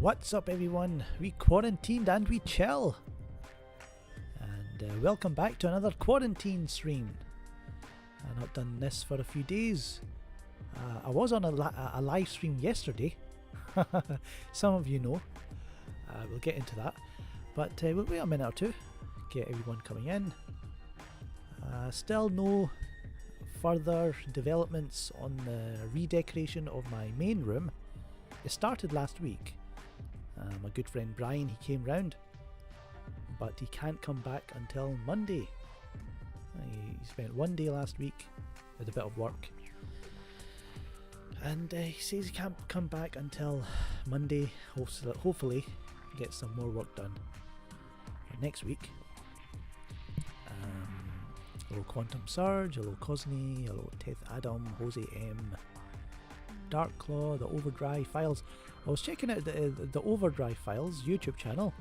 What's up, everyone? We quarantined and we chill. And welcome back to another quarantine stream. I've not done this for a few days. I was on a live stream yesterday. Some of you know. We'll get into that. But we'll wait a minute or two. Get everyone coming in. Still no further developments on the redecoration of my main room. It started last week. My good friend Brian, he came round, but he can't come back until Monday. He spent one day last week with a bit of work, and he says he can't come back until Monday. Hopefully get some more work done for next week. Hello Quantum Surge, hello Cosney, hello Teth Adam, Jose M, Dark Claw, the Overdrive Files. I was checking out the Overdrive Files YouTube channel.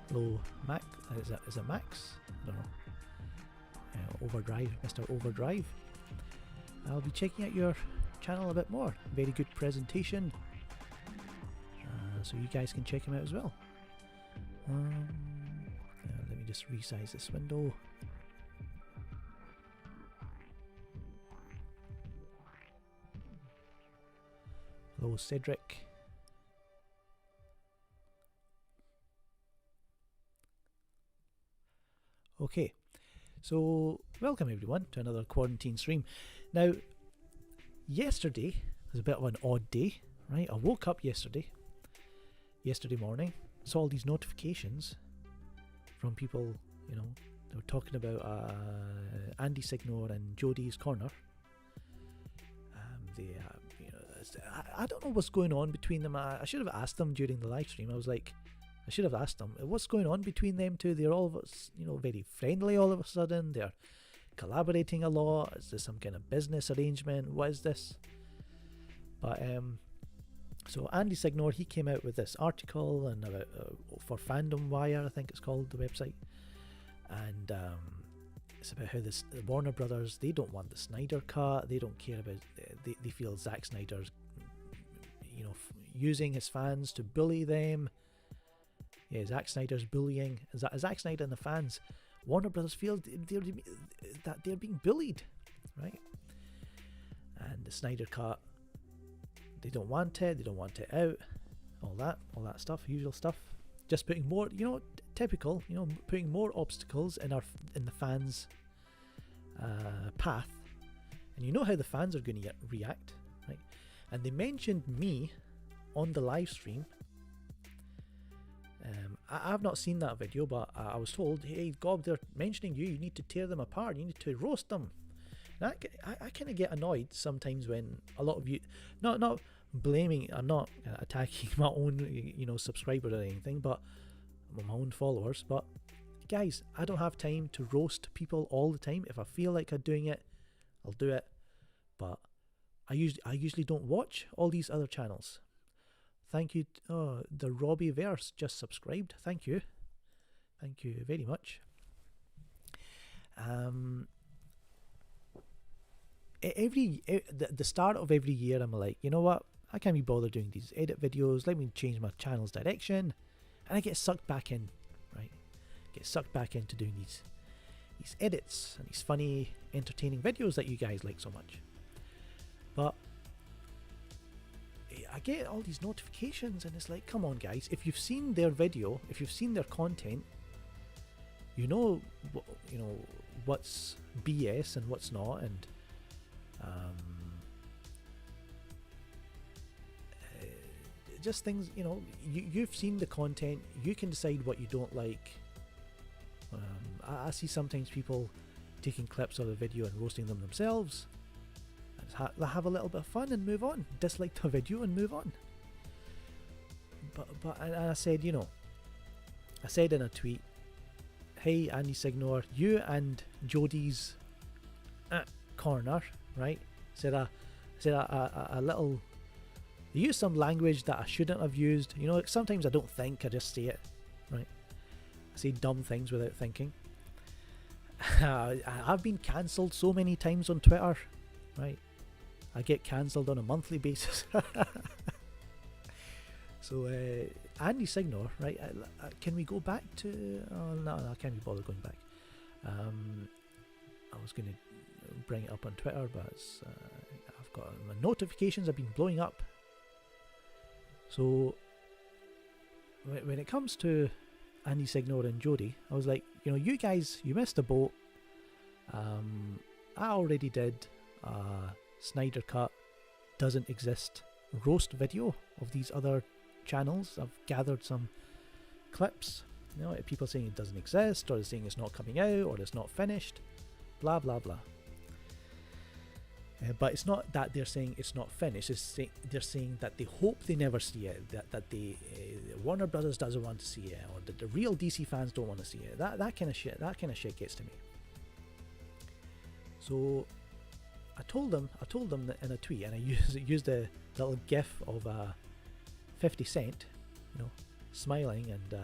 Hello Mac, is it Max? I don't know. Overdrive, Mr. Overdrive. I'll be checking out your channel a bit more. Very good presentation. So you guys can check him out as well. Let me just resize this window. Hello Cedric. Okay, so welcome everyone to another quarantine stream. Now, yesterday was a bit of an odd day, right? I woke up yesterday morning, saw all these notifications from people, you know, they were talking about Andy Signor and Jody's Corner. I don't know what's going on between them. I should have asked them during the live stream. I should have asked them what's going on between them two. They're all of us, you know, very friendly all of a sudden. They're collaborating a lot. Is this some kind of business arrangement? What is this? But so Andy Signor, he came out with this article and about for Fandom Wire, I think it's called, the website, and it's about how the Warner Brothers, they don't want the Snyder Cut. They don't care about. They feel Zack Snyder's, you know, using his fans to bully them. Yeah, Zack Snyder's bullying. Zack Snyder and the fans. Warner Brothers feel that they're being bullied, right? And the Snyder Cut, they don't want it. They don't want it out. All that stuff, usual stuff. Just putting more, you know, typical, you know, putting more obstacles in the fans' path. And you know how the fans are going to react, right? And they mentioned me on the live stream. I've not seen that video, but I was told, hey Gob, they're mentioning you. You need to tear them apart. You need to roast them. And I kind of get annoyed sometimes when a lot of you, not blaming, I'm not attacking my own, you know, subscribers or anything, but my own followers. But guys, I don't have time to roast people all the time. If I feel like I'm doing it, I'll do it. But I usually don't watch all these other channels. Thank you. The Robbie Verse just subscribed. Thank you very much. The start of every year, I'm like, you know what? I can't be bothered doing these edit videos. Let me change my channel's direction, and I get sucked back in, right? Get sucked back into doing these edits and these funny, entertaining videos that you guys like so much. But I get all these notifications, and it's like, come on, guys! If you've seen their video, if you've seen their content, you know what's BS and what's not, and just things, you know, you've seen the content, you can decide what you don't like. I see sometimes people taking clips of the video and roasting them themselves, and have a little bit of fun and move on, dislike the video and move on. But I said, you know, I said in a tweet, hey Andy Signor, you and Jody's Corner, right? Said a little. I used some language that I shouldn't have used. You know, sometimes I don't think, I just say it, right? I say dumb things without thinking. I've been cancelled so many times on Twitter, right? I get cancelled on a monthly basis. So Andy Signor, right? Can we go back to? Oh, no, I can't be bothered going back. I was going to bring it up on Twitter, but I've got my notifications have been blowing up. So when it comes to Andy Signor and Jody, I was like, you guys, you missed the boat. I already did Snyder Cut doesn't exist roast video of these other channels. I've gathered some clips, people saying it doesn't exist, or saying it's not coming out, or it's not finished, blah blah blah. But it's not that they're saying it's not finished. They're saying that they hope they never see it. That the Warner Brothers doesn't want to see it, or that the real DC fans don't want to see it. That kind of shit. That kind of shit gets to me. So I told them that in a tweet, and I used a little GIF of 50 Cent, smiling and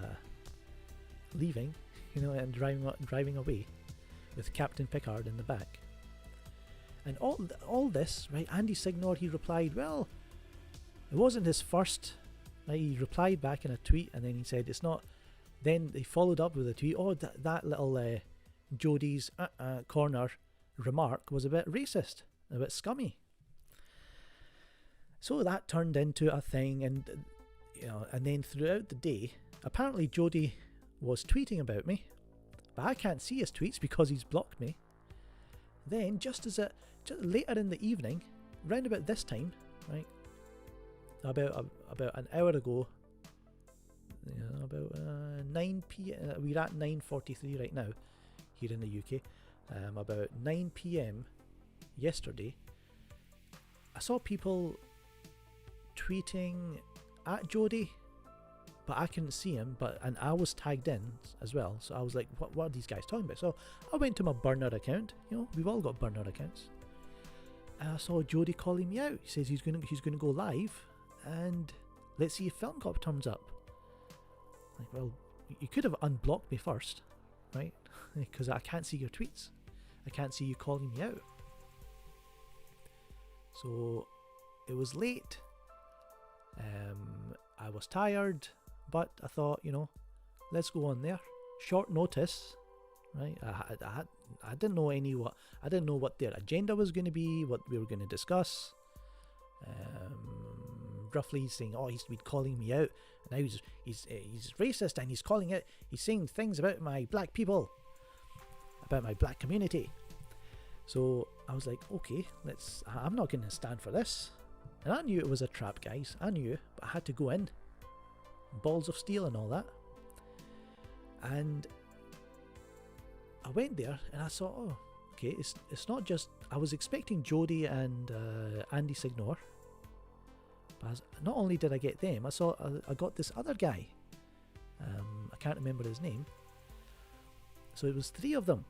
leaving, and driving away with Captain Picard in the back. And all this, right? Andy Signor, he replied, well, it wasn't his first. Right? He replied back in a tweet, and then he said it's not. Then he followed up with a tweet. Oh, that little Jody's corner remark was a bit racist, a bit scummy. So that turned into a thing, and and then throughout the day, apparently Jody was tweeting about me, but I can't see his tweets because he's blocked me. Then just later in the evening, round about this time, right, about an hour ago, about 9 p.m. We're at 9:43 right now here in the UK. About 9 p.m. yesterday, I saw people tweeting at Jody, but I couldn't see him. And I was tagged in as well, so I was like, "What are these guys talking about?" So I went to my burner account. We've all got burner accounts, and I saw Jody calling me out. He says he's gonna go live, and let's see if Film Cop turns up. Like, well, you could have unblocked me first, right? Because I can't see your tweets. I can't see you calling me out. So it was late. I was tired, but I thought, let's go on there. Short notice, right? I didn't know I didn't know what their agenda was going to be, what we were going to discuss. Roughly saying, he's been calling me out. Now he's racist, and he's saying things about my black people, about my black community. So I was like, okay, I'm not going to stand for this. And I knew it was a trap, guys. I knew, but I had to go in. Balls of steel and all that. And I went there and I saw, okay, it's not just. I was expecting Jody and Andy Signor. But not only did I get them, I got this other guy. I can't remember his name. So it was 3 of them.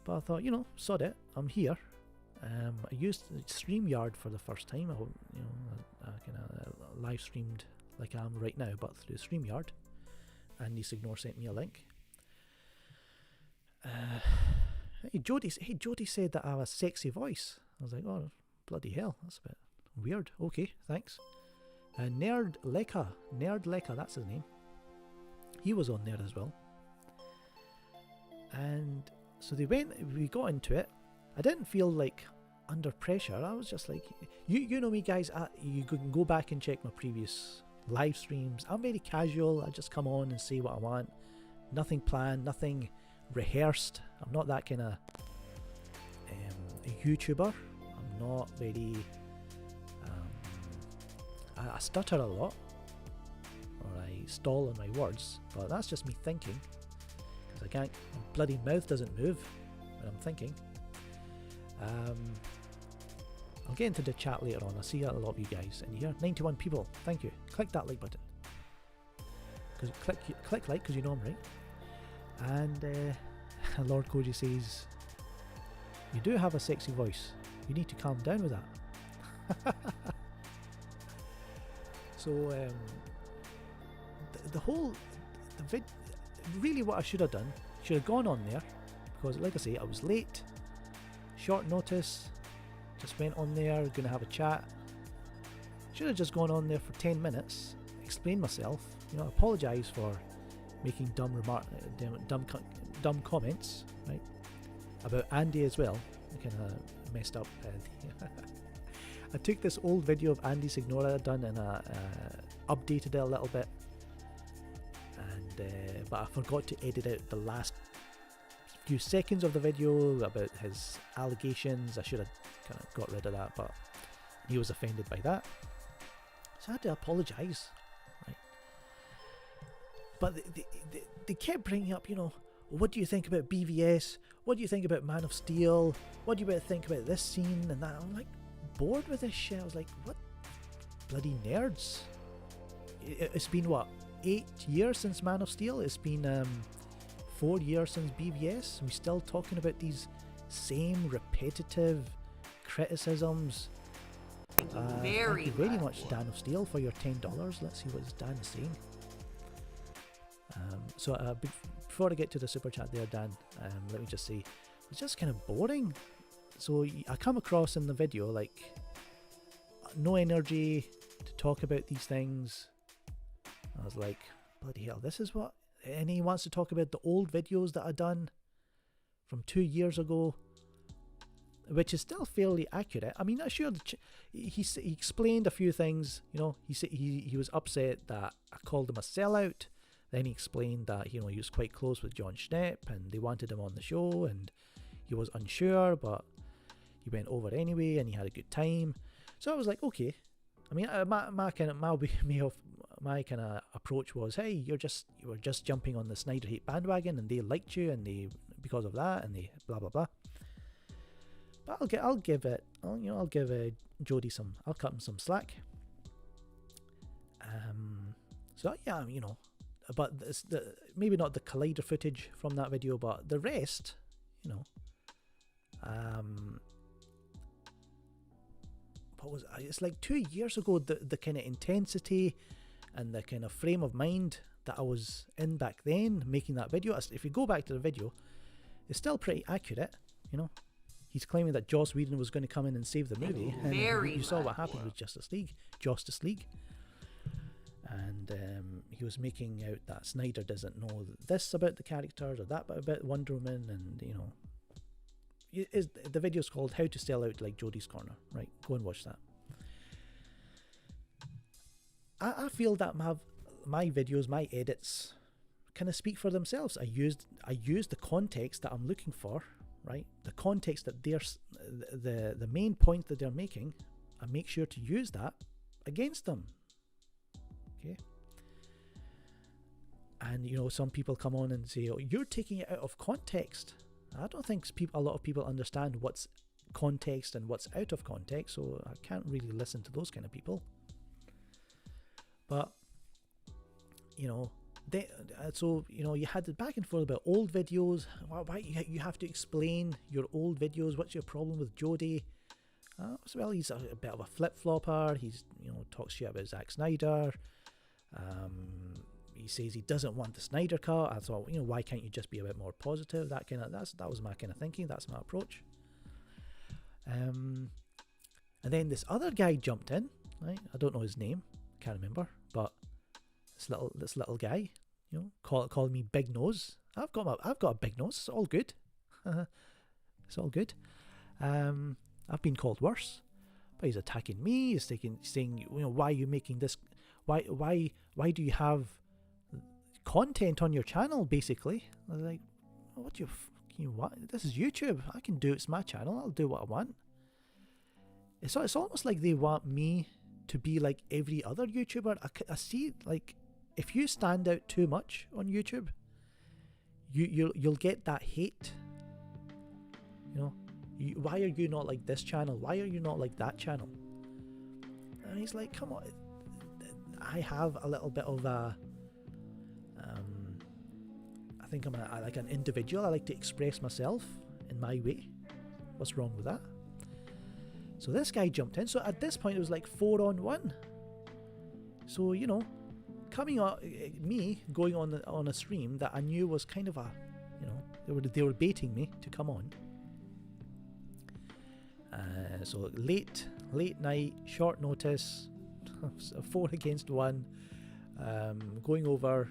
But I thought, sod it, I'm here. I used StreamYard for the first time. I kind of live streamed like I am right now, but through StreamYard. Andy Signor sent me a link. Jody said that I have a sexy voice. I was like, oh, bloody hell, that's a bit weird. Okay, thanks. Nerd Leka, that's his name. He was on there as well. And so we got into it. I didn't feel like under pressure. I was just like, you know me, guys. You can go back and check my previous live streams. I'm very casual. I just come on and say what I want. Nothing planned, nothing rehearsed. I'm not that kind of YouTuber. I'm not very. I stutter a lot, or I stall on my words, but that's just me thinking, because I can't. My bloody mouth doesn't move when I'm thinking. I'll get into the chat later on. I see a lot of you guys in here. 91 people. Thank you. Click that like button. Because click like, because you know I'm right. And Lord Koji says, you do have a sexy voice. You need to calm down with that. So really what I should have done, should have gone on there, because like I say, I was late, short notice, just went on there, gonna have a chat. Should have just gone on there for 10 minutes explain myself. You know, apologise for making dumb comments, right? About Andy as well. I kind of messed up. I took this old video of Andy Signora I'd done and updated it a little bit, and but I forgot to edit out the last few seconds of the video about his allegations. I should have kind of got rid of that, but he was offended by that, so I had to apologise, right? But they kept bringing up, you know, what do you think about BVS? What do you think about Man of Steel? What do you think about this scene and that? I'm like bored with this shit. I was like, what bloody nerds? It's been what, 8 years since Man of Steel? It's been 4 years since BVS. We're still talking about these same repetitive criticisms. Thank you very much, Dan of Steel, for your $10. Let's see what Dan is saying. So before I get to the super chat there, Dan, let me just say, it's just kind of boring. So I come across in the video like no energy to talk about these things. I was like, bloody hell, this is what? And he wants to talk about the old videos that I done from 2 years ago, which is still fairly accurate. I mean, I'm sure he explained a few things. You know, he said he was upset that I called him a sellout. Then he explained that, you know, he was quite close with John Schnepp and they wanted him on the show and he was unsure, but he went over anyway and he had a good time. So I was like, okay. I mean, my kind of approach was, hey, you were just jumping on the Snyder Hate bandwagon and they liked you and they because of that and they blah blah blah. But I'll give Jody I'll cut him some slack. So yeah, you know, but maybe not the Collider footage from that video, but the rest, you know, it's like 2 years ago, the kind of intensity and the kind of frame of mind that I was in back then making that video. If you go back to the video, it's still pretty accurate, you know. He's claiming that Joss Whedon was going to come in and save the movie, and you saw what happened with Justice League. And he was making out that Snyder doesn't know this about the characters or that about Wonder Woman, and you know, the video's called How to Sell Out Like Jody's Corner, right? Go and watch that. I feel that my videos, my edits, kind of speak for themselves. I used the context that I'm looking for, right? The context that the main point that they're making, I make sure to use that against them. Okay. And you know, some people come on and say, "Oh, you're taking it out of context." I don't think a lot of people understand what's context and what's out of context, so I can't really listen to those kind of people. But you know, so you know, you had the back and forth about old videos. Why you have to explain your old videos? What's your problem with Jody? Well, he's a bit of a flip-flopper. He's, you know, talks shit about Zack Snyder. He says he doesn't want the Snyder Cut. I thought, you know, why can't you just be a bit more positive? That was my kind of thinking. That's my approach. And then this other guy jumped in. Right? I don't know his name. Can't remember. But this little guy, you know, called me Big Nose. I've got a big nose. It's all good. It's all good. I've been called worse, but he's attacking me. He's saying, you know, why are you making this? Why do you have content on your channel? Basically, I was like, what do you what? This is YouTube. I can do it's my channel. I'll do what I want. It's almost like they want me to be like every other YouTuber. I see, like, if you stand out too much on YouTube, you'll get that hate. You know. Why are you not like this channel? Why are you not like that channel? And he's like, come on. I have a little bit of a... I think I'm like an individual. I like to express myself in my way. What's wrong with that? So this guy jumped in. So at this point, it was like 4-on-1. So, you know, me going on a stream that I knew was kind of a... You know, they were baiting me to come on. So late night, short notice, 4 against 1. going over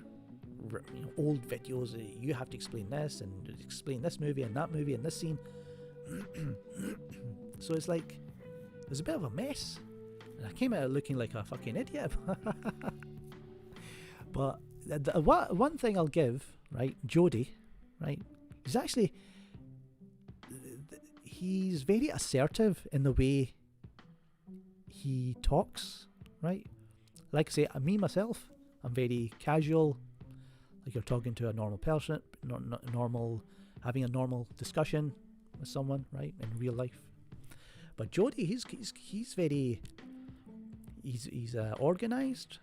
old videos. You have to explain this and explain this movie and that movie and this scene. So it's like there's a bit of a mess, and I came out looking like a fucking idiot. But one thing I'll give, right, Jody, right, he's very assertive in the way he talks, right? Like I say, me myself, I'm very casual, like you're talking to a normal person, having a normal discussion with someone, right, in real life. But Jody, he's very, he's organised,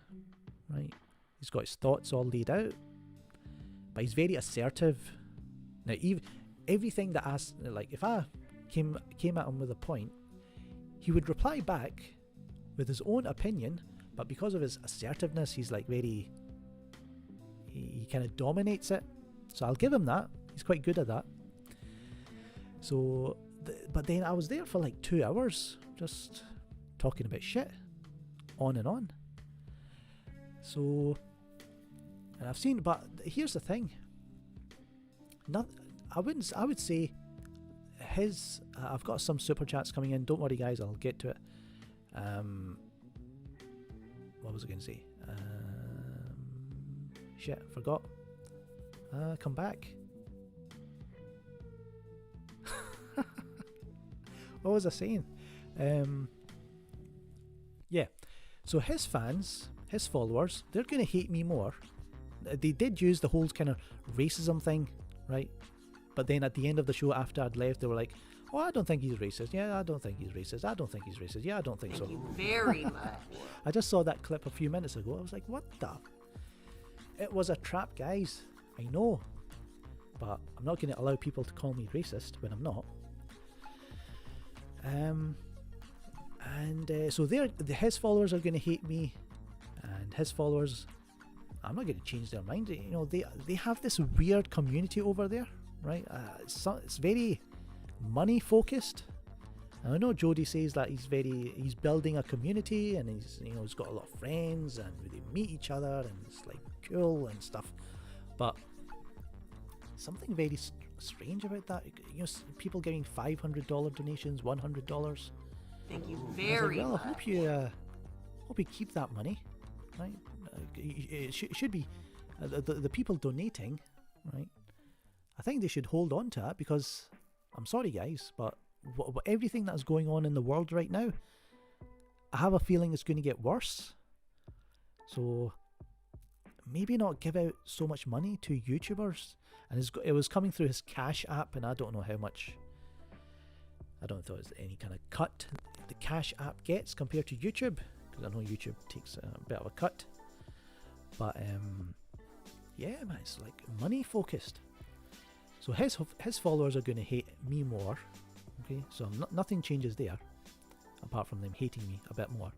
right? He's got his thoughts all laid out, but he's very assertive. Now, everything that like if I came at him with a point, he would reply back with his own opinion, but because of his assertiveness, he's like he kind of dominates it. So I'll give him that. He's quite good at that. So, but then I was there for like 2 hours just talking about shit, on and on. So, and I've seen, but here's the thing. I would say his. I've got some super chats coming in. Don't worry, guys. I'll get to it. What was I going to say? Shit, forgot. Come back. What was I saying? Yeah. So his fans, his followers, they're going to hate me more. They did use the whole kind of racism thing, right? But then at the end of the show, after I'd left, they were like, "Oh, I don't think he's racist. Yeah, I don't think he's racist. I don't think he's racist. Yeah, I don't think so." Thank you very much. I just saw that clip a few minutes ago. I was like, what the? It was a trap, guys. I know. But I'm not going to allow people to call me racist when I'm not. So his followers are going to hate me. And his followers, I'm not going to change their mind. You know, they have this weird community over there, right? It's very money focused. I know Jody says that he's building a community, and he's got a lot of friends, and they meet each other, and it's like cool and stuff. But something very strange about that. You know, people giving $500 donations, $100. Thank you very much. I hope you keep that money, right? It should be the people donating, right? I think they should hold on to that, because I'm sorry, guys, but everything that's going on in the world right now, I have a feeling it's going to get worse. So maybe not give out so much money to YouTubers. And it was coming through his Cash app, and I don't know how much. I don't know if there's any kind of cut the Cash app gets compared to YouTube, because I know YouTube takes a bit of a cut. But yeah, man, it's like money focused. So his followers are going to hate me more. Okay, so nothing changes there, apart from them hating me a bit more.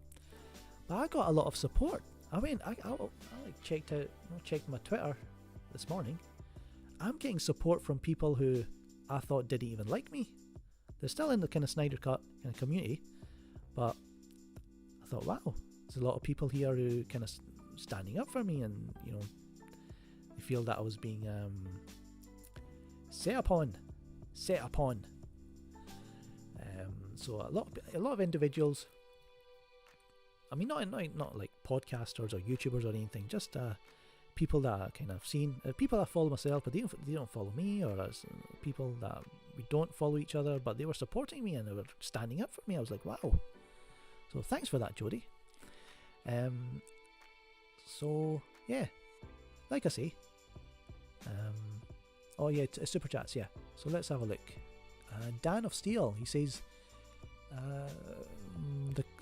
But I got a lot of support. I checked my Twitter this morning. I'm getting support from people who I thought didn't even like me. They're still in the kind of Snyder Cut kind of community, but I thought, wow, there's a lot of people here who kind of standing up for me, and they feel that I was being set upon. So a lot of individuals. I mean, not like podcasters or YouTubers or anything. Just people that I kind of seen, people that follow myself, but they don't follow me, or people that we don't follow each other, but they were supporting me and they were standing up for me. I was like, wow. So thanks for that, Jody. So yeah, like I say. Oh yeah, super chats. Yeah. So let's have a look. Dan of Steel, he says,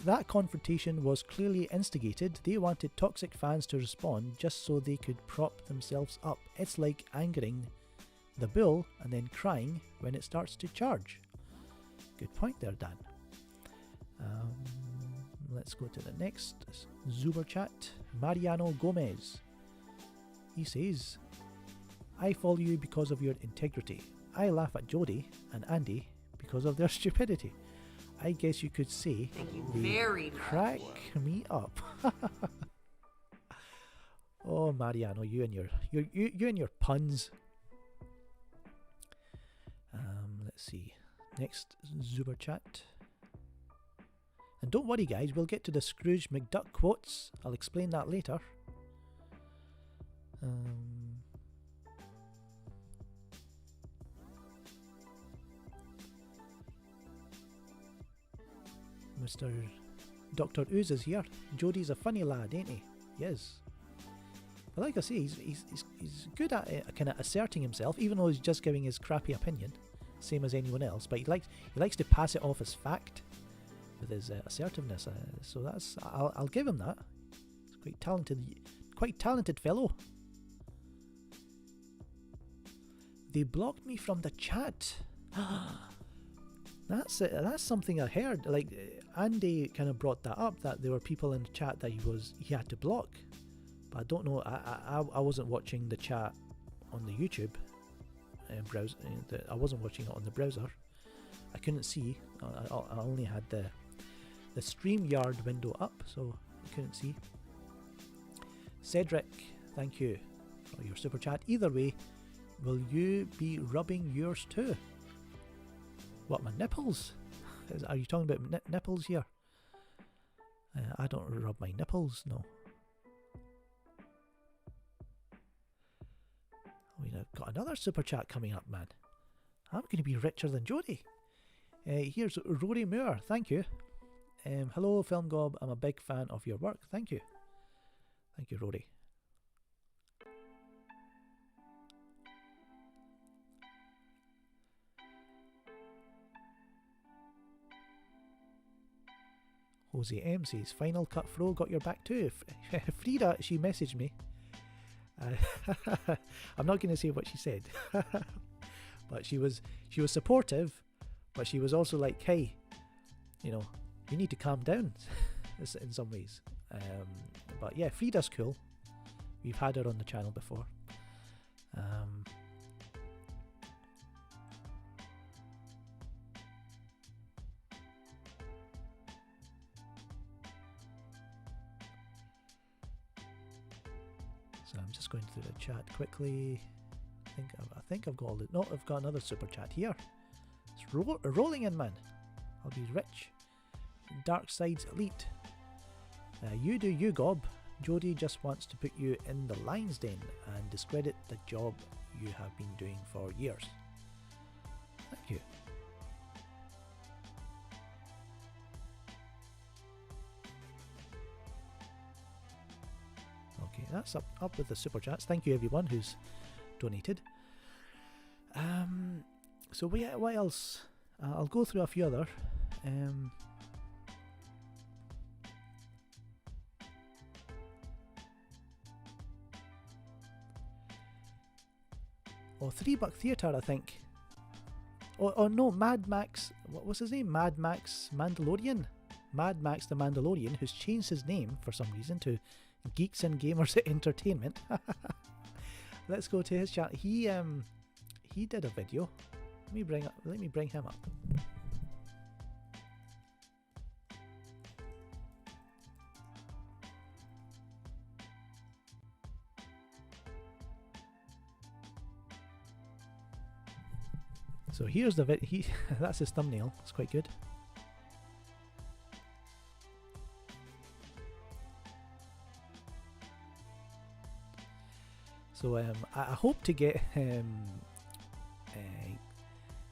that confrontation was clearly instigated. They wanted toxic fans to respond just so they could prop themselves up. It's like angering the bull and then crying when it starts to charge. Good point there, Dan. Let's go to the next Zuber chat. Mariano Gomez. He says, I follow you because of your integrity. I laugh at Jody and Andy because of their stupidity. I guess you could say Thank you very crack much. me up. Oh, Mariano, you and your puns. Let's see. Next Zuber chat. And don't worry, guys, we'll get to the Scrooge McDuck quotes. I'll explain that later. Mr. Dr. Ooze is here. Jody's a funny lad, ain't he? Yes. But like I say, he's good at kind of asserting himself, even though he's just giving his crappy opinion, same as anyone else. But he likes to pass it off as fact with his assertiveness. So that's I'll give him that. He's quite talented fellow. They blocked me from the chat. That's something I heard. Like Andy kind of brought that up, that there were people in the chat that he had to block. But I don't know. I wasn't watching the chat on the YouTube browser. I wasn't watching it on the browser. I couldn't see. I only had the StreamYard window up, so I couldn't see. Cedric, thank you for your super chat. Either way, will you be rubbing yours too? What, my nipples? Are you talking about nipples here? I don't rub my nipples, no. We've got another super chat coming up, man. I'm going to be richer than Jody. Here's Rory Moore, thank you. Hello, Film Gob, I'm a big fan of your work. Thank you. Thank you, Rory. Jose M says, Final Cut Fro got your back too. Frida, she messaged me. I'm not going to say what she said. But she was supportive, but she was also like, hey, you need to calm down in some ways. But yeah, Frida's cool. We've had her on the channel before. So I'm just going through the chat quickly. I think I've got all the... No, I've got another super chat here. It's rolling in, man. I'll be rich. Dark Side's Elite. You do you, Gob. Jody just wants to put you in the lion's den and discredit the job you have been doing for years. Thank you. Okay, that's up with the super chats. Thank you everyone who's donated. So what else? I'll go through a few other. $3 Theatre, I think. Oh no, Mad Max. What was his name? Mad Max Mandalorian. Mad Max the Mandalorian, who's changed his name for some reason to Geeks and Gamers Entertainment. Let's go to his chat. He did a video. Let me bring him up. So here's the video. That's his thumbnail. It's quite good. So I hope to get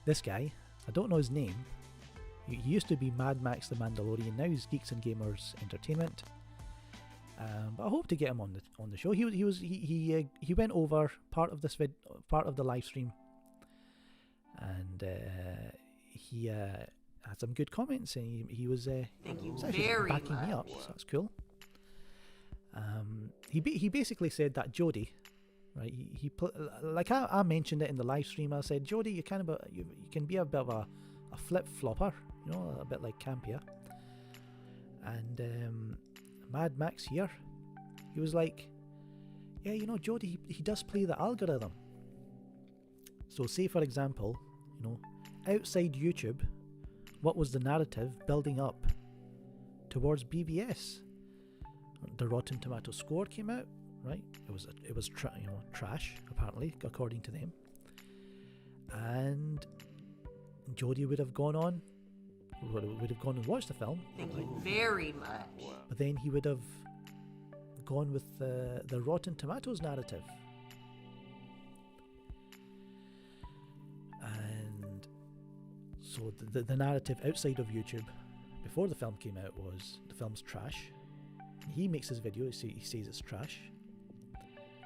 this guy. I don't know his name. He used to be Mad Max the Mandalorian. Now he's Geeks and Gamers Entertainment. But I hope to get him on the show. He went over part of this part of the live stream, and he had some good comments, and he was actually backing me up, so that's cool. He basically said that Jody, right? He like I mentioned it in the live stream. I said, Jody, you can be a bit of a flip flopper, a bit like Campia. And Mad Max here, he was like, yeah, Jody, he does play the algorithm. So say for example, outside YouTube, what was the narrative building up towards BBS? The Rotten Tomato score came out, right? It was trash, apparently, according to them. And Jody would have gone on, would have gone and watched the film. Thank you very much. But then he would have gone with the Rotten Tomatoes narrative. And so the narrative outside of YouTube before the film came out was the film's trash. He makes his video, he says it's trash.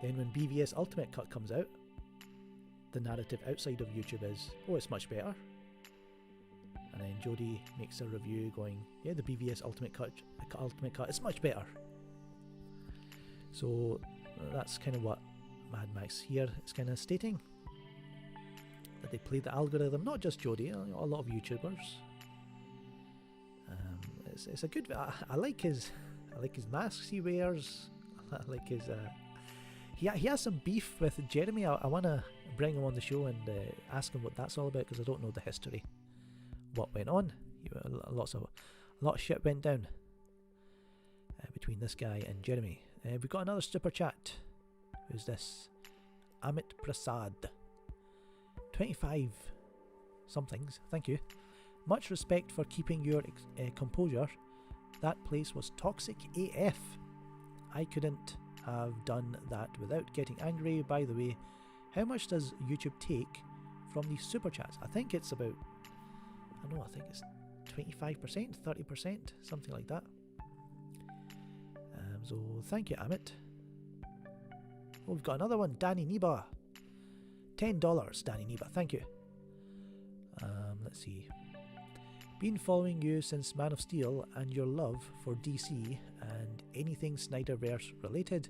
Then when BVS Ultimate Cut comes out, the narrative outside of YouTube is, oh, it's much better. And then Jody makes a review going, yeah, the BVS Ultimate Cut, it's much better. So that's kind of what Mad Max here is kind of stating, that they play the algorithm, not just Jody, a lot of YouTubers. It's a good. I like his masks he wears. I like his. He has some beef with Jeremy. I want to bring him on the show and ask him what that's all about, because I don't know the history. What went on? A lot of shit went down between this guy and Jeremy. We've got another super chat. Who's this? Amit Prasad. 25 somethings. Thank you. Much respect for keeping your composure. That place was toxic AF. I couldn't have done that without getting angry. By the way, how much does YouTube take from these super chats? I think it's about, I think it's 25%, 30%, something like that. So thank you, Amit. Oh, we've got another one, Danny Niba. $10, Danny Niba, thank you. Let's see. Been following you since Man of Steel and your love for DC and anything Snyderverse related.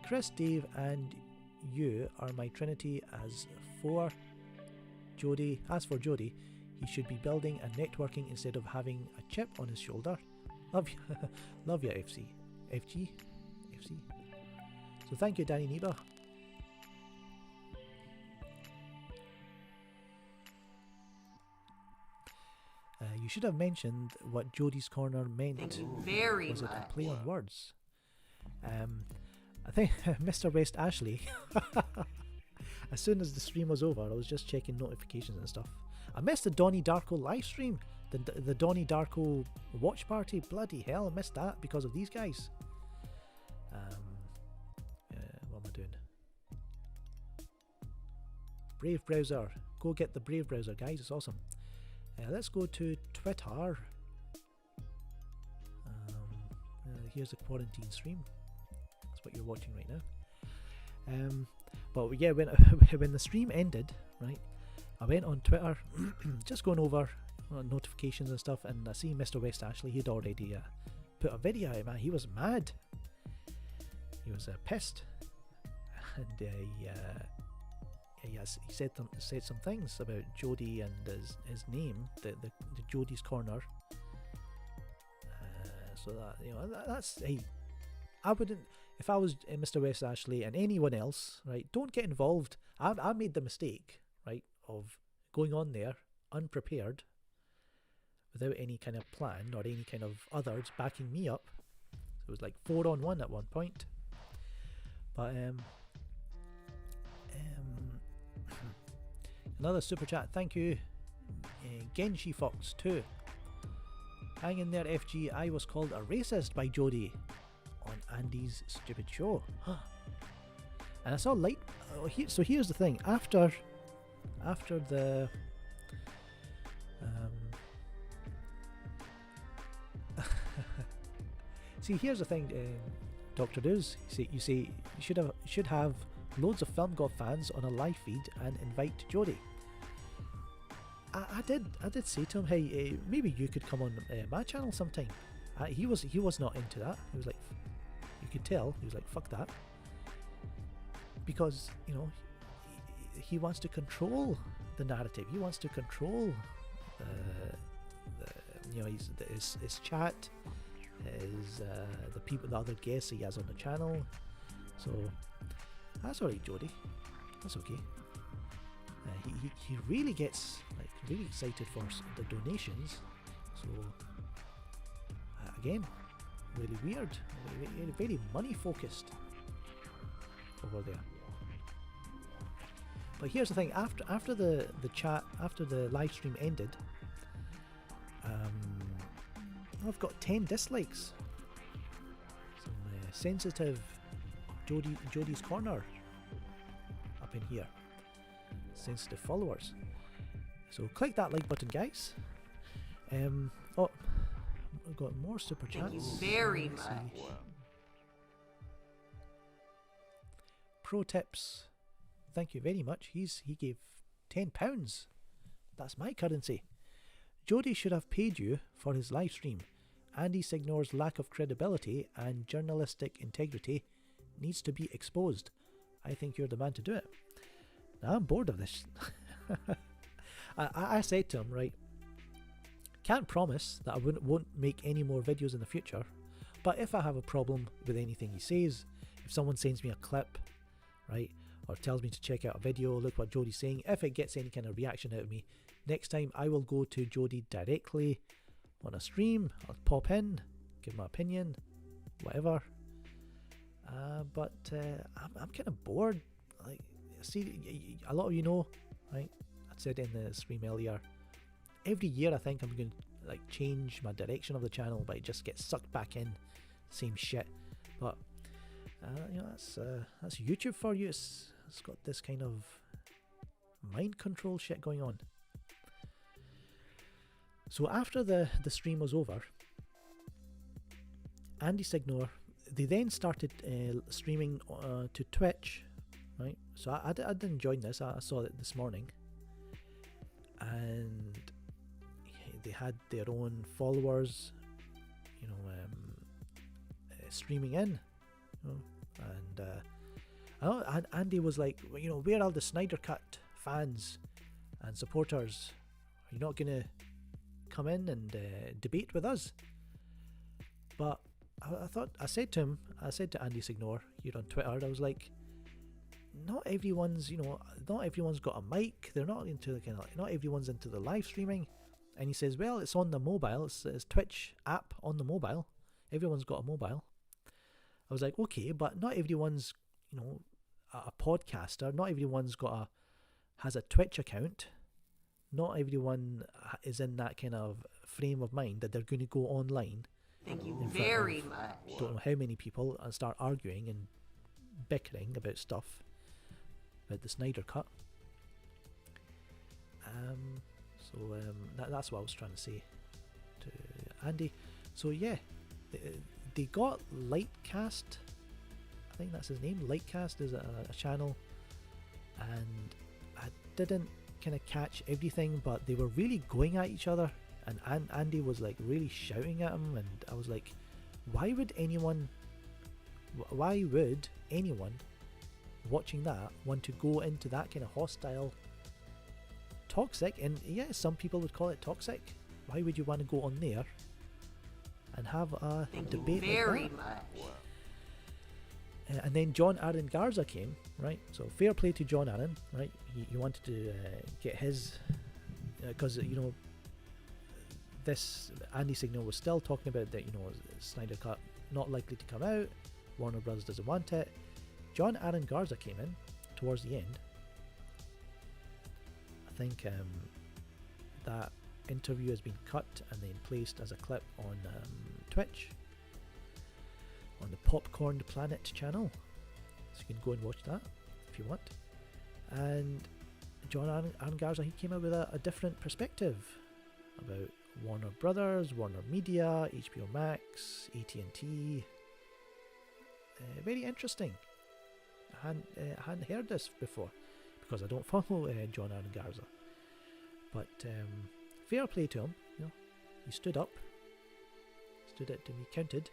Chris, Dave and you are my trinity. As for Jody, he should be building and networking instead of having a chip on his shoulder. Love you, love you, FG. So thank you, Danny Niba. You should have mentioned what Jody's Corner meant. Thank you very was much. it a play on words? I think Mr. West Ashley, as soon as the stream was over, I was just checking notifications and stuff. I missed the Donnie Darko live stream, the Donnie Darko watch party. Bloody hell, I missed that because of these guys. What am I doing? Brave browser, go get the Brave browser, guys. It's awesome. Let's go to Twitter. Here's the quarantine stream. That's what you're watching right now. But yeah, when the stream ended, right, I went on Twitter, just going over notifications and stuff, and I see Mr. West Ashley. He'd already put a video out, man. He was mad. He was pissed, and he said some things about Jody and his name, the Jody's Corner. So that that's, hey, I wouldn't, if I was Mr. West Ashley and anyone else, right, don't get involved. I made the mistake, right, of going on there unprepared, without any kind of plan or any kind of others backing me up. So it was like 4-on-1 at one point. But another super chat, thank you, Genshi Fox 2. Hang in there, FG. I was called a racist by Jody on Andy's stupid show. And I saw light. So here's the thing. After the see, here's the thing, Dr. News. You say you should have loads of Film God fans on a live feed and invite Jody. I did say to him, hey, maybe you could come on my channel sometime. He was not into that. He was like, you could tell, he was like, fuck that, because he wants to control the narrative. He wants to control his chat, the people, the other guests he has on the channel. So that's alright, Jody. That's okay. He really gets really excited for the donations. So again, really weird, very money focused. over there. But here's the thing: after the chat, after the live stream ended, I've got 10 dislikes. Some sensitive Jody's Corner up in here. Sensitive followers. So click that like button, guys. Oh, we've got more super chats. Thank you very much. Pro tips. Thank you very much. He gave £10. That's my currency. Jody should have paid you for his live stream. Andy Signor's lack of credibility and journalistic integrity needs to be exposed. I think you're the man to do it. Now, I'm bored of this. I said to him, right, can't promise that I won't make any more videos in the future, but if I have a problem with anything he says, if someone sends me a clip, right, or tells me to check out a video, look what Jody's saying, if it gets any kind of reaction out of me, next time I will go to Jody directly on a stream. I'll pop in, give my opinion, whatever. But I'm kind of bored. Like, see, a lot of you know, right? I said in the stream earlier, every year I think I'm going to like change my direction of the channel, but it just gets sucked back in, same shit. But you know, that's YouTube for you. It's got this kind of mind control shit going on. So after the stream was over, Andy Signor, they then started streaming to Twitch, right? So I didn't join this. I saw it this morning, and they had their own followers, you know, streaming in, you know, and Andy was like, you know, where are the Snyder Cut fans and supporters? Are you not gonna come in and debate with us? But I said to Andy Signor here on Twitter, I was like, not everyone's got a mic. They're not into the kind of, not everyone's into the live streaming. And he says, well, it's on the mobile. It's Twitch app on the mobile. Everyone's got a mobile. I was like, okay, but not everyone's, you know, a podcaster. Not everyone's has a Twitch account. Not everyone is in that kind of frame of mind that they're going to go online. Thank you very much. Don't know how many people and start arguing and bickering about stuff about the Snyder Cut. That's what I was trying to say to Andy. So yeah, they got Lightcast. I think that's his name. Lightcast is a channel, and I didn't kind of catch everything, but they were really going at each other, and Andy was like really shouting at him, and I was like, why would anyone watching that want to go into that kind of hostile, toxic, and yeah, some people would call it toxic. Why would you want to go on there and have a debate very like that? much. And then John Aaron Garza came, right? So fair play to John Aaron, right? He wanted to get his, because you know, this Andy Signal was still talking about that, you know, Snyder Cut not likely to come out, Warner Bros doesn't want it. John Aaron Garza came in towards the end. I think that interview has been cut and then placed as a clip on Twitch, on the Popcorn Planet channel, so you can go and watch that if you want. And John Aaron Garza, he came out with a different perspective about Warner Brothers, Warner Media, HBO Max, AT&T. Very interesting. I hadn't heard this before because I don't follow John Aaron Garza. But fair play to him. You know, he stood up, stood it to be counted.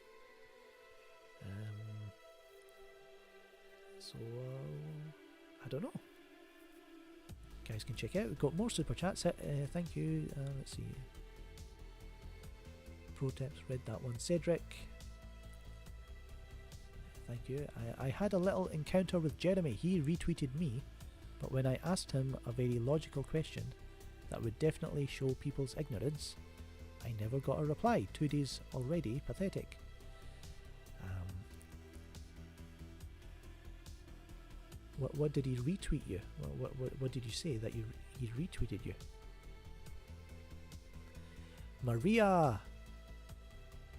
So I don't know. You guys can check out. We've got more super chats. Thank you. Let's see. Pro tips. Read that one. Cedric. Thank you. I had a little encounter with Jeremy. He retweeted me, but when I asked him a very logical question that would definitely show people's ignorance, I never got a reply. 2 days already. Pathetic. What did he retweet you? What did you say that he retweeted you? Maria.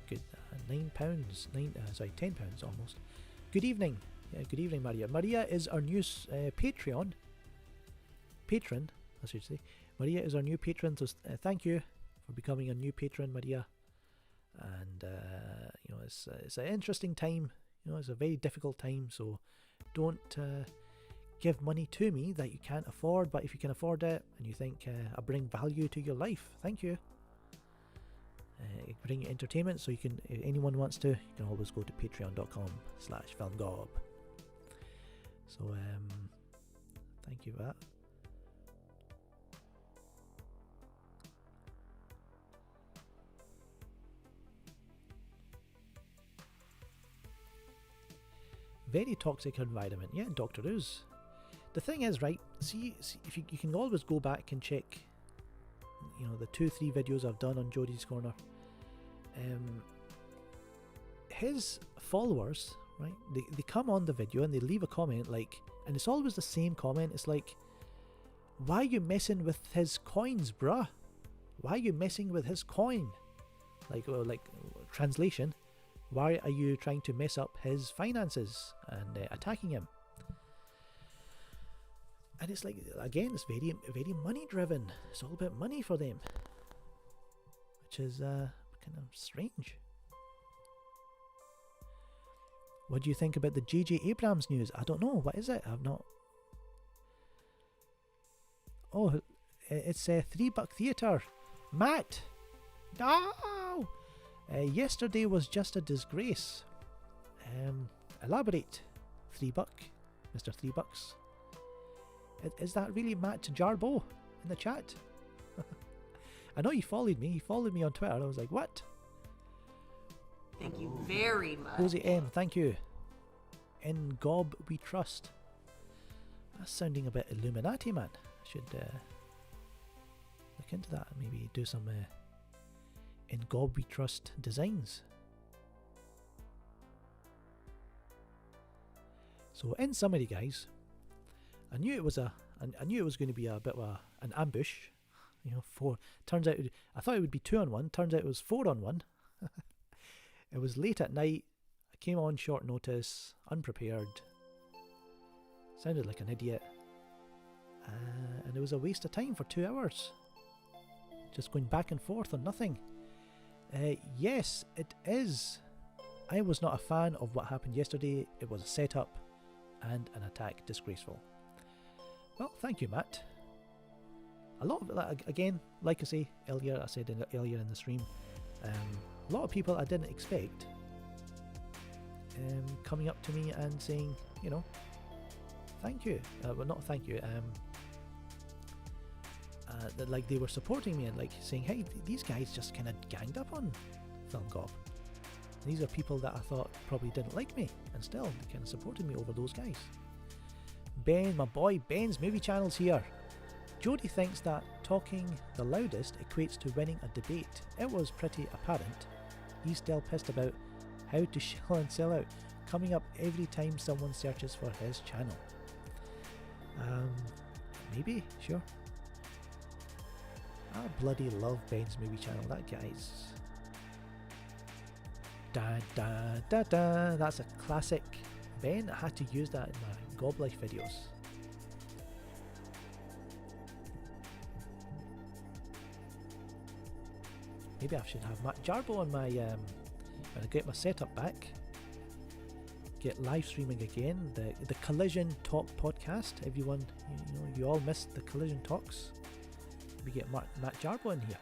Good. £9. £10 almost. Good evening. Good evening, Maria. Maria is our new patron, I should say. Maria is our new patron, so thank you for becoming a new patron, Maria. And it's an interesting time. It's a very difficult time, so don't give money to me that you can't afford. But if you can afford it and you think I bring value to your life, thank you. Bring entertainment, so you can. If anyone wants to, you can always go to patreon.com/filmgob. So thank you for that. Very toxic environment. Yeah, Doctor Who's. The thing is, right, see if you can always go back and check, the 2-3 videos I've done on Jody's Corner. His followers, right, they come on the video and they leave a comment, like, and it's always the same comment. It's like, why are you messing with his coins, bruh? Why are you messing with his coin? Like translation, why are you trying to mess up his finances and attacking him? And it's like, again, it's very, very money driven. It's all about money for them, which is kind of strange. What do you think about the J.J. Abrams news? I don't know. What is it? I've not. Oh, it's a $3 theatre. Matt! No! Yesterday was just a disgrace. Elaborate. $3, Mr. $3. Is that really Matt Jarbo in the chat? I know he followed me. He followed me on Twitter. I was like, what? Thank you very much. Jose M, thank you. In Gob we trust. That's sounding a bit Illuminati, man. I should look into that. Maybe do some In Gob we trust designs. So in summary, guys, I knew it was going to be a bit of an ambush. 4. Turns out I thought it would be 2-on-1. Turns out it was 4-on-1. It was late at night. I came on short notice, unprepared. Sounded like an idiot. And it was a waste of time for 2 hours. Just going back and forth on nothing. Yes, it is. I was not a fan of what happened yesterday. It was a setup and an attack. Disgraceful. Well, thank you, Matt. A lot of it, again, like I said earlier in the stream, a lot of people I didn't expect coming up to me and saying, thank you. Well, not thank you. That, like, they were supporting me and like saying, hey, these guys just kind of ganged up on Film Gob. These are people that I thought probably didn't like me, and still they kind of supported me over those guys. Ben, my boy Ben's Movie Channel's here. Jody thinks that talking the loudest equates to winning a debate. It was pretty apparent. He's still pissed about how to shell and sell out, coming up every time someone searches for his channel. Maybe, sure. I bloody love Ben's Movie Channel. That guy's... Da da da da. That's a classic. Ben, I had to use that in my Gob Life videos. Maybe I should have Matt Jarbo on my when I get my setup back. Get live streaming again. The Collision Talk podcast. Everyone, you all missed the Collision Talks. We get Matt Jarbo in here.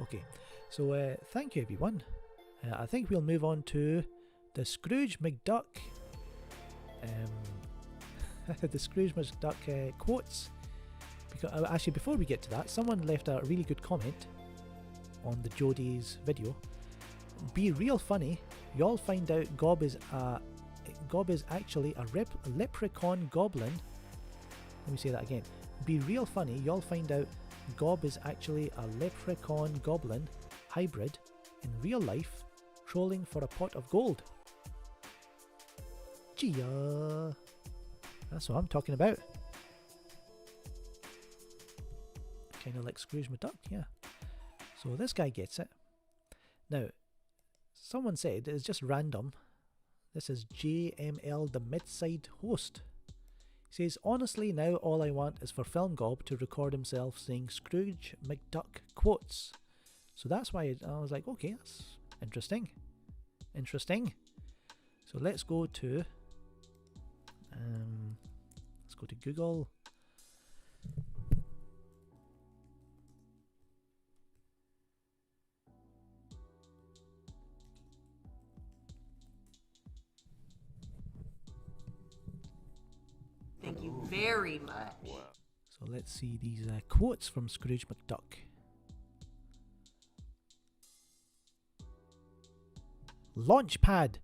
Okay, so thank you everyone. I think we'll move on to the Scrooge McDuck. The Scrooge McDuck quotes. Because actually, before we get to that, someone left a really good comment on the Jodys video. Be real funny. Y'all find out Gob is actually a leprechaun goblin. Let me say that again. Be real funny. Y'all find out Gob is actually a leprechaun goblin hybrid in real life, trolling for a pot of gold. Gia. That's what I'm talking about. Kind of like Scrooge McDuck, yeah. So this guy gets it. Now, someone said it's just random. This is JML, the mid-side host. He says, honestly, now all I want is for Film Gob to record himself saying Scrooge McDuck quotes. So that's why I was like, okay, that's interesting. Interesting. So let's go to Google. Thank you very much. So let's see these quotes from Scrooge McDuck. Launchpad.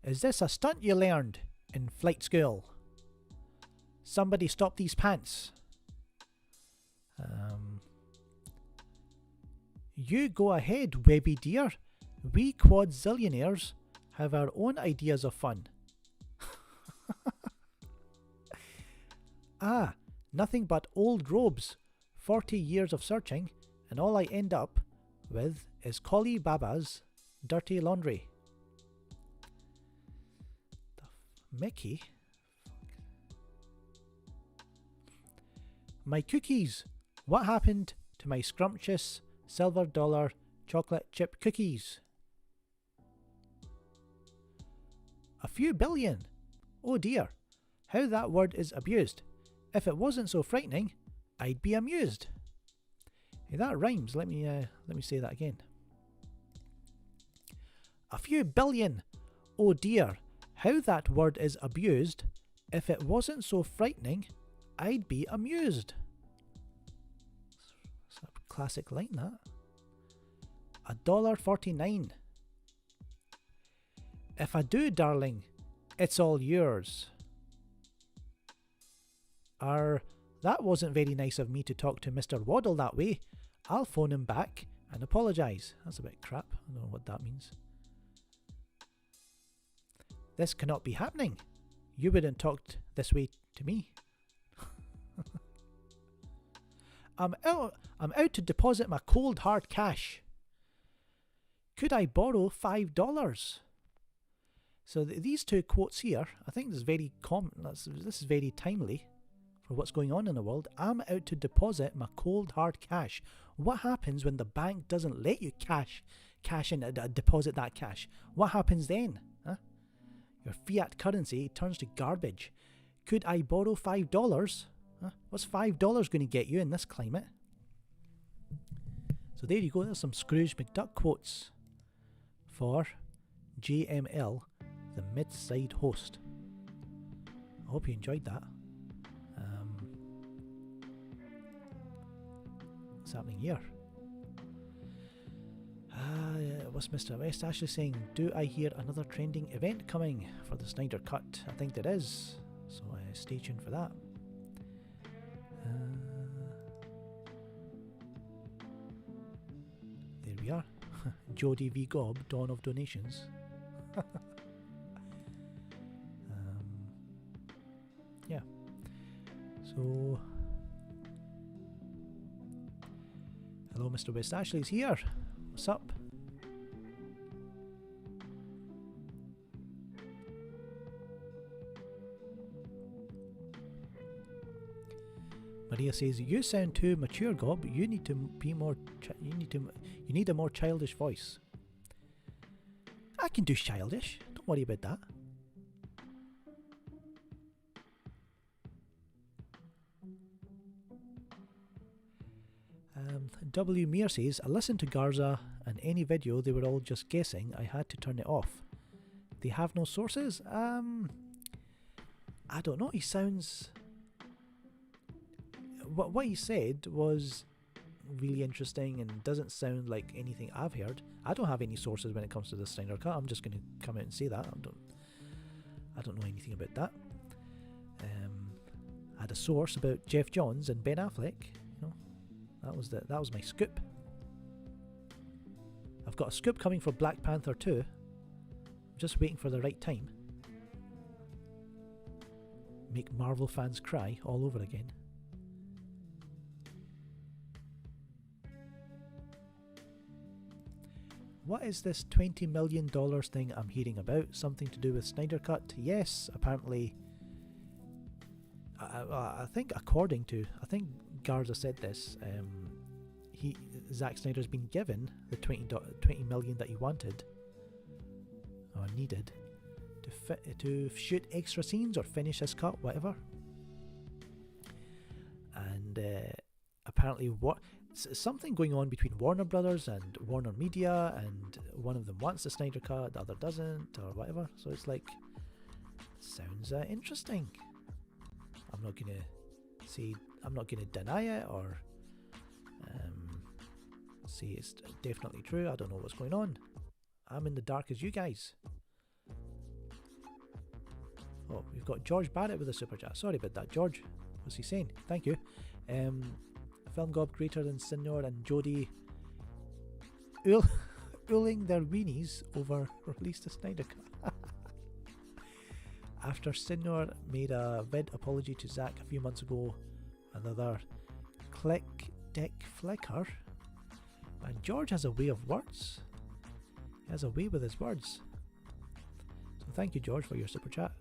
Is this a stunt you learned in flight school? Somebody stop these pants. You go ahead, Webby dear. We quadzillionaires have our own ideas of fun. Ah, nothing but old robes. 40 years of searching, and all I end up with is Collie Baba's dirty laundry. Mickey? My cookies. What happened to my scrumptious silver dollar chocolate chip cookies? A few billion. Oh dear, how that word is abused. If it wasn't so frightening, I'd be amused. Hey, that rhymes. Let me say that again. A few billion. Oh dear, how that word is abused. If it wasn't so frightening, I'd be amused. It's a classic line, that. $1.49. If I do, darling, it's all yours. That wasn't very nice of me to talk to Mr. Waddle that way. I'll phone him back and apologise. That's a bit crap. I don't know what that means. This cannot be happening. You wouldn't talk this way to me. I'm out to deposit my cold hard cash. Could I borrow $5? So these two quotes here, I think this is very common. This is very timely for what's going on in the world. I'm out to deposit my cold hard cash. What happens when the bank doesn't let you cash in, deposit that cash? What happens then? Huh? Your fiat currency turns to garbage. Could I borrow $5? Huh? What's $5 going to get you in this climate? So there you go. There's some Scrooge McDuck quotes for JML, the mid-side host. I hope you enjoyed that. What's happening here? What's Mr. West Ashley saying? Do I hear another trending event coming for the Snyder Cut? I think there is, so stay tuned for that. There we are. Jody v Gob, Dawn of Donations. Yeah. So, hello, Mr. West Ashley's here. What's up? Maria says, "You sound too mature, Gob. You need to be more. You need a more childish voice." I can do childish. Don't worry about that. W. Meir says, "I listened to Garza, and any video they were all just guessing. I had to turn it off. They have no sources." I don't know. He sounds. What he said was really interesting and doesn't sound like anything I've heard. I don't have any sources when it comes to the Snyder Cut. I'm just going to come out and say that. I don't know anything about that. I had a source about Jeff Johns and Ben Affleck. You know, That was my scoop. I've got a scoop coming for Black Panther 2. I'm just waiting for the right time. Make Marvel fans cry all over again. What is this $20 million thing I'm hearing about? Something to do with Snyder Cut? Yes, apparently. I think I think Garza said this. Zack Snyder's been given the $20 million that he wanted or needed to shoot extra scenes or finish his cut, whatever. And apparently, something going on between Warner Brothers and Warner Media, and one of them wants the Snyder Cut, the other doesn't, or whatever. So it's like, sounds interesting. I'm not gonna deny it or say it's definitely true. I don't know what's going on. I'm in the dark as you guys. Oh, we've got George Barrett with a super chat. Sorry about that, George. What's he saying? Thank you. Film gob greater than Sinor and Jody ooling their weenies over release the Snyder Cut. After Sinor made a vid apology to Zack a few months ago, another click dick flicker. And George has a way of words. He has a way with his words. So thank you, George, for your super chat.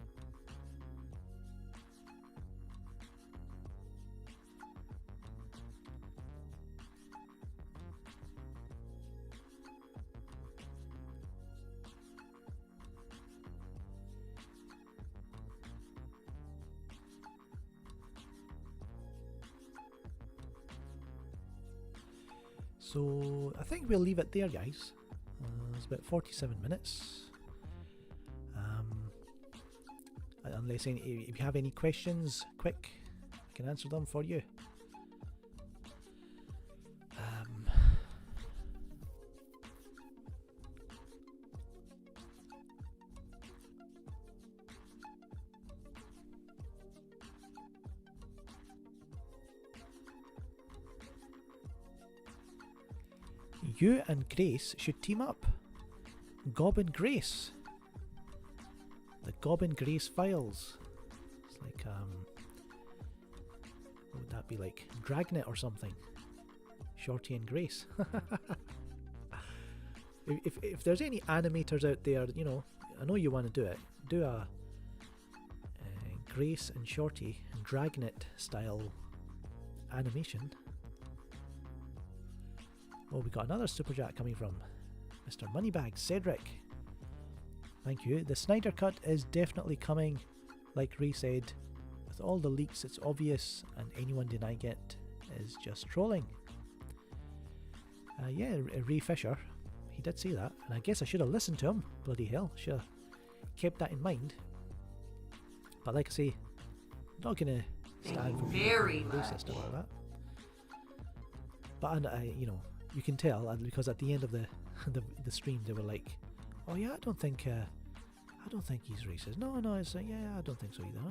So I think we'll leave it there, guys. It's about 47 minutes. Unless if you have any questions, quick, I can answer them for you. You and Grace should team up. Gob and Grace. The Gob and Grace files. It's like, what would that be like? Dragnet or something. Shorty and Grace. if there's any animators out there, you know, I know you want to do it. Do a Grace and Shorty Dragnet style animation. Oh, we got another super chat coming from Mr. Moneybags, Cedric. Thank you. The Snyder Cut is definitely coming, like Ray said. With all the leaks, it's obvious, and anyone denying it is just trolling. Yeah, Ray Fisher, he did say that, and I guess I should have listened to him. Bloody hell, should have kept that in mind. But like I say, I'm not going to stand for being racist about that. But you know, you can tell because at the end of the stream they were like, "Oh yeah, I don't think he's racist." No, it's like, yeah, I don't think so either.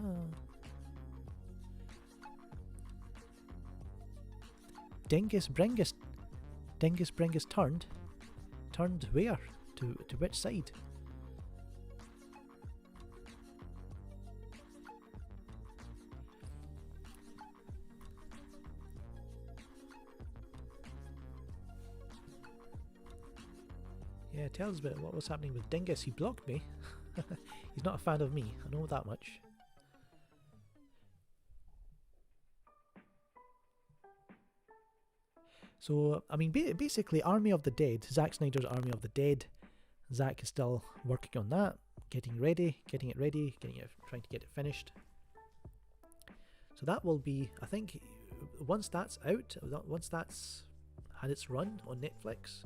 Dingus Bringus turned where? To which side? Yeah, tell us about what was happening with Dingus. He blocked me. He's not a fan of me, I know that much. So, I mean, basically, Army of the Dead, Zack Snyder's Army of the Dead. Zack is still working on that, getting it ready, trying to get it finished. So that will be, I think, once that's out, once that's had its run on Netflix,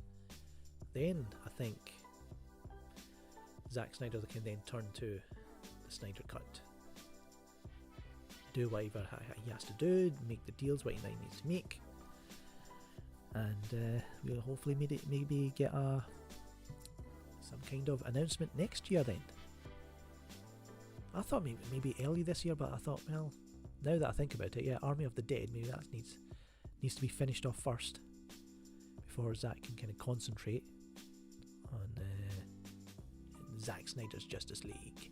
then I think Zack Snyder can then turn to the Snyder Cut. Do whatever he has to do, make the deals what he needs to make. And we'll hopefully maybe get some kind of announcement next year then. I thought maybe early this year, but I thought, well, now that I think about it, yeah, Army of the Dead, maybe that needs to be finished off first before Zack can kind of concentrate on Zack Snyder's Justice League.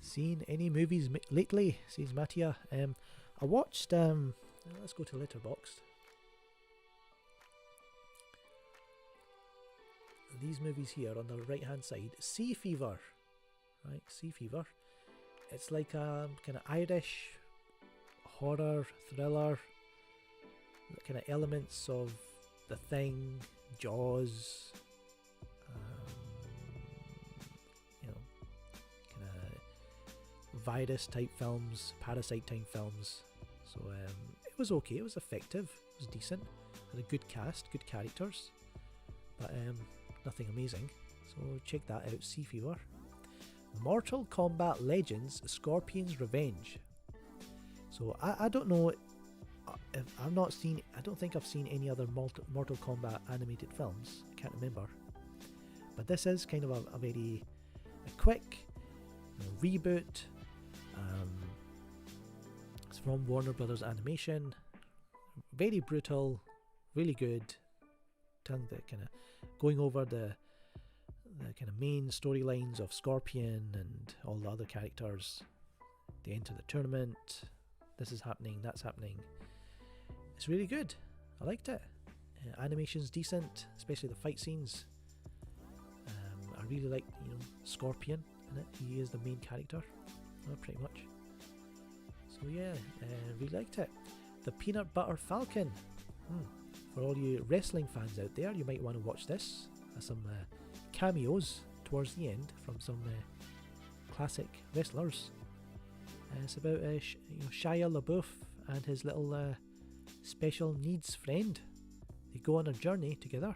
Seen any movies lately, says Mattia. I watched, let's go to Letterboxd. These movies here on the right hand side. Sea Fever. Right, Sea Fever. It's like a kind of Irish horror thriller. Kind of elements of The Thing, Jaws, kind of virus type films, parasite type films. So it was okay, it was effective, it was decent, had a good cast, good characters, but nothing amazing. So check that out, Sea Fever. Mortal Kombat Legends: Scorpion's Revenge. So I don't know if I don't think I've seen any other Mortal Kombat animated films. I can't remember. But this is kind of a very quick reboot. It's from Warner Brothers Animation. Very brutal, really good. Telling the kind of going over the kind of main storylines of Scorpion and all the other characters. They enter the tournament. This is happening, that's happening. It's really good. I liked it. Animation's decent, especially the fight scenes. I really like, Scorpion in it. He is the main character, pretty much. So yeah, really liked it. The Peanut Butter Falcon. For all you wrestling fans out there, you might want to watch this. Some cameos towards the end from some classic wrestlers. It's about Shia LaBeouf and his little special needs friend. They go on a journey together,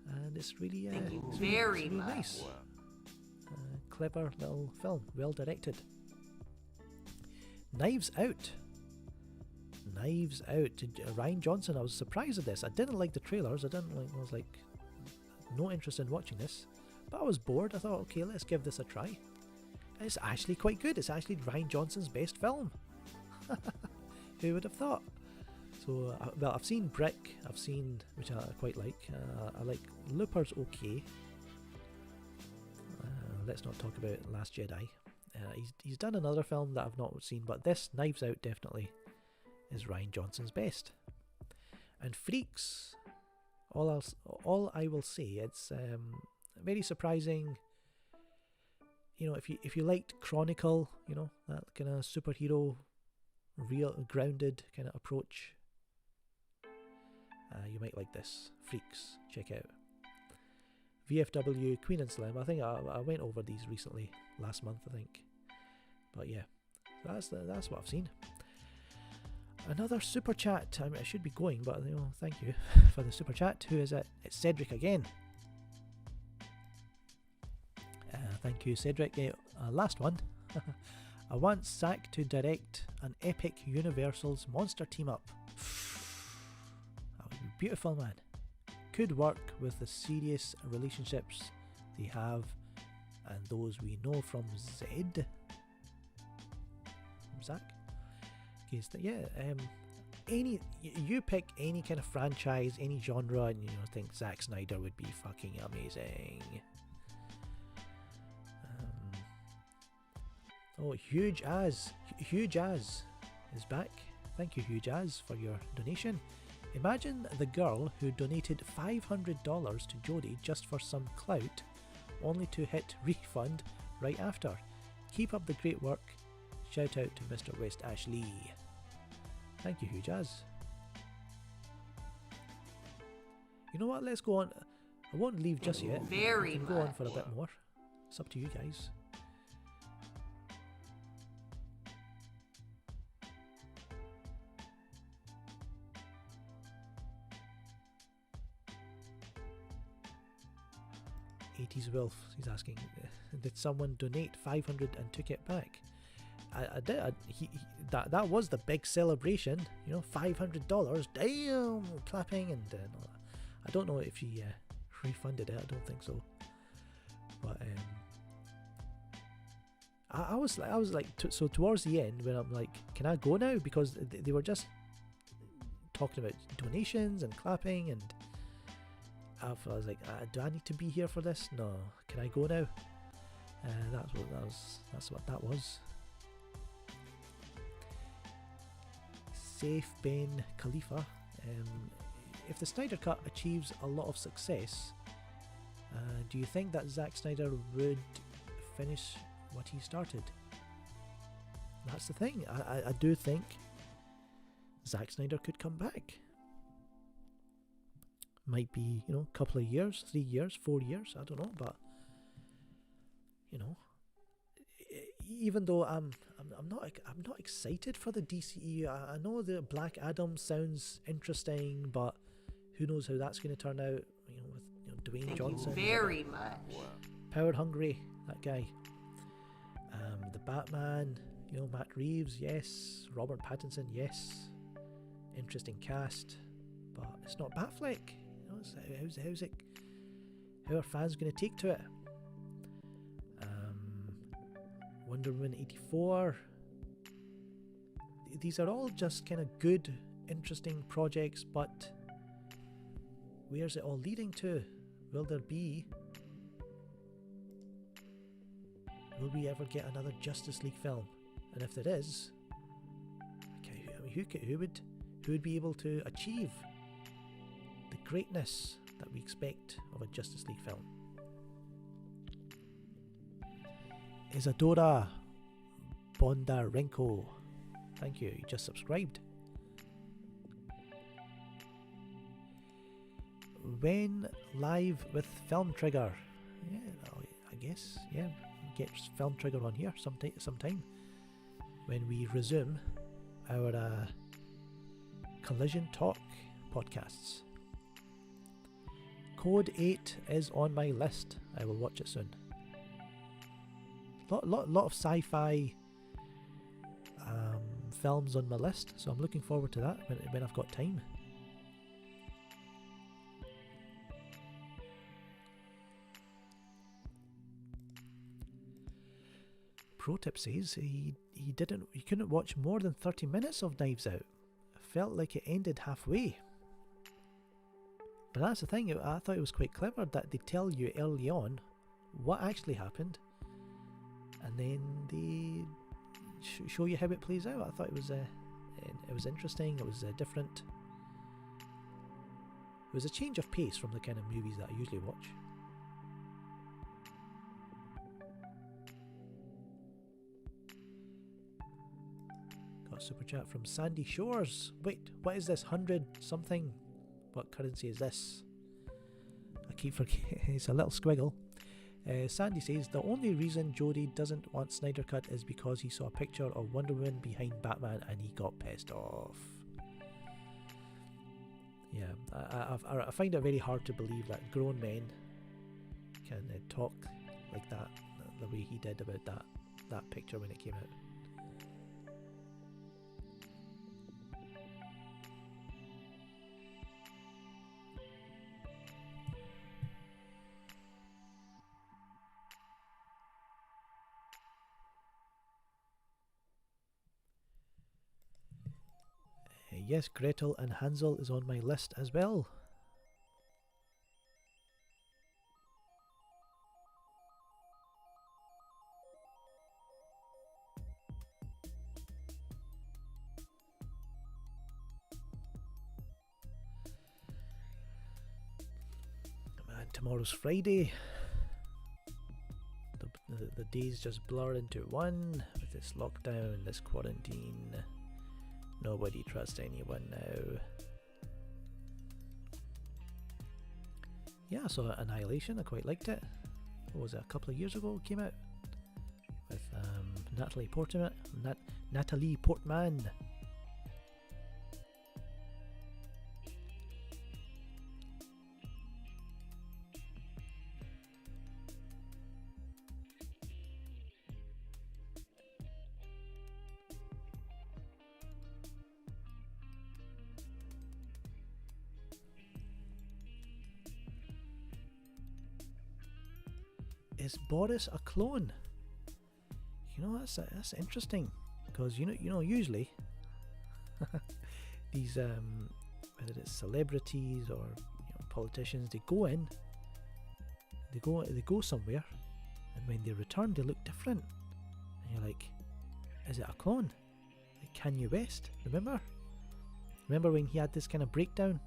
and it's really, very nice. Clever little film, well directed. Knives Out. Ryan Johnson. I was surprised at this. I didn't like the trailers. I was like, no interest in watching this, but I was bored. I thought, okay, let's give this a try. It's actually quite good. It's actually Ryan Johnson's best film. Who would have thought? So, I've seen Brick. Which I quite like. I like Looper's okay. Let's not talk about Last Jedi. He's done another film that I've not seen, but this Knives Out definitely is Ryan Johnson's best. And Freaks. All I will say, it's very surprising. If you liked Chronicle, that kind of superhero, real grounded kind of approach, you might like this. Freaks, check out. VFW, Queen and Slim. I think I went over these recently, last month I think. But yeah, that's what I've seen. Another super chat. I should be going, but thank you for the super chat. Who is it? It's Cedric again. Thank you, Cedric. Last one. I want Zack to direct an epic Universal's monster team up. That would be beautiful, man. Could work with the serious relationships they have and those we know from Zed. From Zack. Okay, so you pick any kind of franchise, any genre, and think Zack Snyder would be fucking amazing. Huge Az is back. Thank you, Huge Az, for your donation. Imagine the girl who donated $500 to Jody just for some clout, only to hit refund right after. Keep up the great work. Shout out to Mr. West Ashley. Thank you, Huge Az. You know what? Let's go on. I won't leave just yet. Very I can go on for a bit more. It's up to you guys. Wolf, he's asking, did someone donate 500 and took it back? I did. That was the big celebration, $500. Damn, clapping and all that. I don't know if he refunded it. I don't think so. But I was like, so towards the end, when I'm like, can I go now? Because they were just talking about donations and clapping, and I was like, do I need to be here for this? No, can I go now? That's what that was. Saif Ben Khalifa. If the Snyder Cut achieves a lot of success, do you think that Zack Snyder would finish what he started? That's the thing. I do think Zack Snyder could come back. Might be, a couple of years, 3 years, 4 years, I don't know, but even though I'm not excited for the DCEU. I know the Black Adam sounds interesting, but who knows how that's going to turn out? With Dwayne Thank Johnson, you very much. power hungry, that guy. The Batman, Matt Reeves, yes. Robert Pattinson, yes. Interesting cast, but it's not Batfleck. How's it? How are fans going to take to it? Wonder Woman 84. These are all just kind of good, interesting projects, but where's it all leading to? Will we ever get another Justice League film? And if there is, okay, who would be able to achieve the greatness that we expect of a Justice League film? Isadora Bondarenko, thank you, you just subscribed. When live with Film Trigger? Yeah, I guess, yeah, get Film Trigger on here sometime when we resume our Collision Talk podcasts. Code 8 is on my list. I will watch it soon. Lot of sci-fi films on my list, so I'm looking forward to that when I've got time. Pro tip says he couldn't watch more than 30 minutes of Knives Out. Felt like it ended halfway. But that's the thing, I thought it was quite clever that they tell you early on what actually happened, and then they show you how it plays out. I thought it was interesting. It was different. It was a change of pace from the kind of movies that I usually watch. Got a super chat from Sandy Shores. Wait, what is this? 100 something? What currency is this? I keep forgetting. It's a little squiggle. Sandy says the only reason Jody doesn't want Snyder Cut is because he saw a picture of Wonder Woman behind Batman and he got pissed off. Yeah, I find it very hard to believe that grown men can talk like that, the way he did about that picture when it came out. Yes, Gretel and Hansel is on my list as well. Man, tomorrow's Friday. The days just blur into one with this lockdown, this quarantine. Nobody trusts anyone now. Yeah, I saw Annihilation. I quite liked it. What was it, a couple of years ago it came out? With Natalie Portman. Is Boris a clone? That's interesting, because usually these whether it's celebrities or politicians, they go somewhere, and when they return, they look different, and you're like, is it a clone? Like Kanye West, remember when he had this kind of breakdown?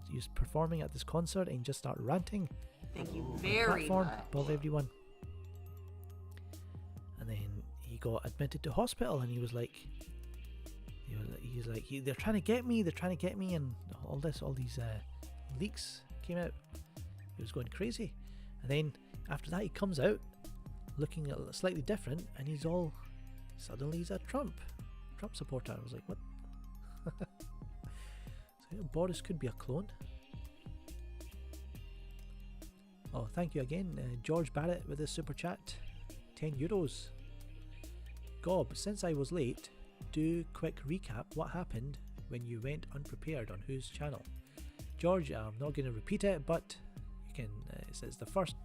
He was performing at this concert and just started ranting. Thank you on the very platform much. above everyone. And then he got admitted to hospital, and he was like, they're trying to get me, and all these leaks came out. He was going crazy, and then after that he comes out looking slightly different, and he's a Trump supporter. I was like, what? So Boris could be a clone. Oh, thank you again, George Barrett, with this super chat, €10. Gob, since I was late, do quick recap what happened when you went unprepared on whose channel. George, I'm not going to repeat it, but you can. It says the first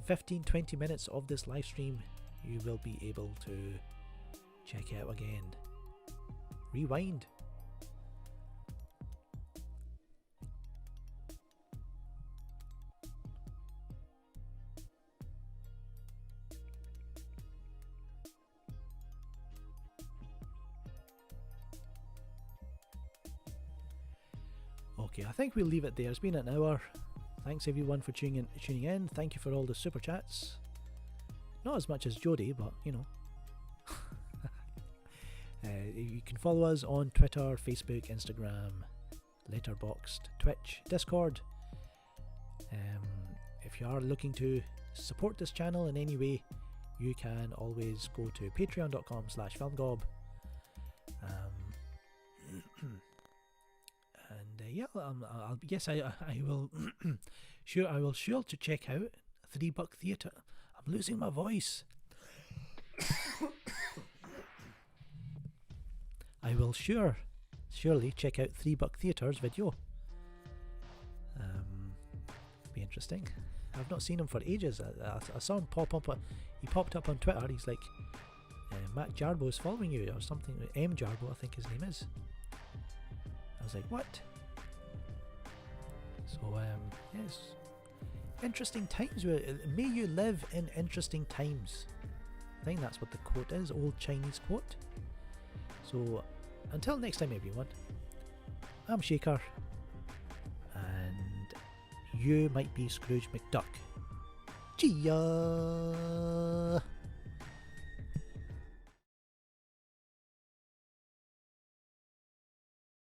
15-20 minutes of this live stream you will be able to check out again. Rewind. Okay, I think we'll leave it there. It's been an hour. Thanks everyone for tuning in. Thank you for all the super chats. Not as much as Jody, but you can follow us on Twitter, Facebook, Instagram, Letterboxd, Twitch, Discord. If you are looking to support this channel in any way, you can always go to patreon.com/filmgob. I will I will sure to check out $3 Theatre. I'm losing my voice. I will surely check out $3 Theatre's video. Be interesting. I've not seen him for ages. I saw him pop up. He popped up on Twitter. He's like, Matt Jarbo is following you or something. M Jarbo, I think his name is. I was like, what? So yes, interesting times. May you live in interesting times. I think that's what the quote is, old Chinese quote. So until next time everyone, I'm Shaker, and you might be Scrooge McDuck. Chia.